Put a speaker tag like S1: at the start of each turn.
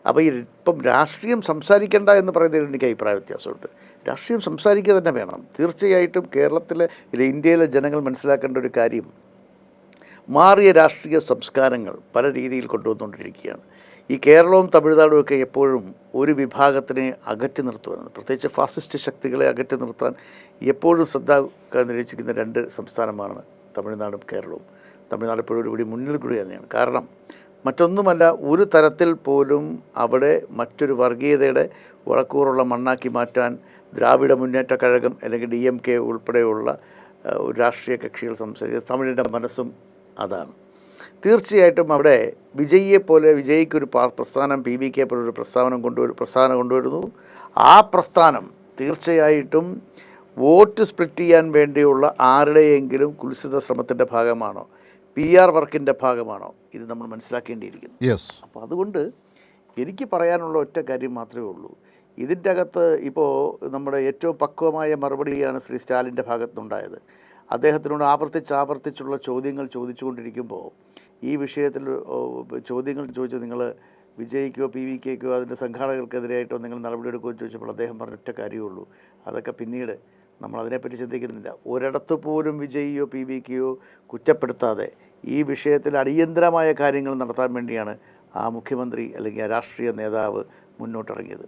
S1: അപ്പോൾ ഇപ്പം രാഷ്ട്രീയം സംസാരിക്കേണ്ട എന്ന് പറയുന്നതിൽ എനിക്ക് അഭിപ്രായ വ്യത്യാസമുണ്ട്. രാഷ്ട്രീയം സംസാരിക്കുക തന്നെ വേണം. തീർച്ചയായിട്ടും കേരളത്തിലെ ഇന്ത്യയിലെ ജനങ്ങൾ മനസ്സിലാക്കേണ്ട ഒരു കാര്യം, മാറിയ രാഷ്ട്രീയ സംസ്കാരങ്ങൾ പല രീതിയിൽ കൊണ്ടുവന്നുകൊണ്ടിരിക്കുകയാണ്. ഈ കേരളവും തമിഴ്നാടും ഒക്കെ എപ്പോഴും ഒരു വിഭാഗത്തിനെ അകറ്റി നിർത്തുവാനാണ്, പ്രത്യേകിച്ച് ഫാസിസ്റ്റ് ശക്തികളെ അകറ്റി നിർത്താൻ എപ്പോഴും ശ്രദ്ധ കേന്ദ്രീകരിച്ചിരിക്കുന്ന രണ്ട് സംസ്ഥാനമാണ് തമിഴ്നാടും കേരളവും. തമിഴ്നാട് എപ്പോഴും ഒരുപടി മുന്നിൽ കൂടി തന്നെയാണ്. കാരണം മറ്റൊന്നുമല്ല, ഒരു തരത്തിൽ പോലും അവിടെ മറ്റൊരു വർഗീയതയുടെ വളക്കൂറുള്ള മണ്ണാക്കി മാറ്റാൻ ദ്രാവിഡ മുന്നേറ്റ കഴകം അല്ലെങ്കിൽ DMK ഉൾപ്പെടെയുള്ള ഒരു രാഷ്ട്രീയ കക്ഷികൾ സംസാരിക്കുക തമിഴിൻ്റെ മനസ്സും അതാണ്. തീർച്ചയായിട്ടും അവിടെ വിജയിക്കൊരു പ്രസ്ഥാനം, PBK പോലൊരു പ്രസ്ഥാനം കൊണ്ടുവരുന്നു. ആ പ്രസ്ഥാനം തീർച്ചയായിട്ടും വോട്ട് സ്പ്ലിറ്റ് ചെയ്യാൻ വേണ്ടിയുള്ള ആരുടെയെങ്കിലും കുൽസിത ശ്രമത്തിൻ്റെ ഭാഗമാണോ, PR വർക്കിൻ്റെ ഭാഗമാണോ, ഇത് നമ്മൾ മനസ്സിലാക്കേണ്ടിയിരിക്കുന്നു. അപ്പോൾ അതുകൊണ്ട് എനിക്ക് പറയാനുള്ള ഒറ്റ കാര്യം മാത്രമേ ഉള്ളൂ. ഇതിൻ്റെ അകത്ത് ഇപ്പോൾ നമ്മുടെ ഏറ്റവും പക്വമായ മറുപടിയാണ് ശ്രീ സ്റ്റാലിൻ്റെ ഭാഗത്തുനിന്നുണ്ടായത്. അദ്ദേഹത്തിനോട് ആവർത്തിച്ചുള്ള ചോദ്യങ്ങൾ ചോദിച്ചുകൊണ്ടിരിക്കുമ്പോൾ ഈ വിഷയത്തിൽ ചോദ്യങ്ങൾ ചോദിച്ചു, നിങ്ങൾ വിജയിക്കോ PBKക്കോ അതിൻ്റെ സംഘാടകർക്കെതിരായിട്ടോ നിങ്ങൾ നടപടിയെടുക്കുമോ എന്ന് ചോദിച്ചപ്പോൾ അദ്ദേഹം പറഞ്ഞ ഒറ്റ കാര്യമുള്ളൂ, അതൊക്കെ പിന്നീട് നമ്മൾ അതിനെപ്പറ്റി ചിന്തിക്കുന്നില്ല. ഒരിടത്ത് പോലും വിജയിയോ PBKയോ കുറ്റപ്പെടുത്താതെ ഈ വിഷയത്തിൽ അടിയന്തരമായ കാര്യങ്ങൾ നടത്താൻ വേണ്ടിയാണ് ആ മുഖ്യമന്ത്രി അല്ലെങ്കിൽ ആ രാഷ്ട്രീയ നേതാവ് മുന്നോട്ടിറങ്ങിയത്.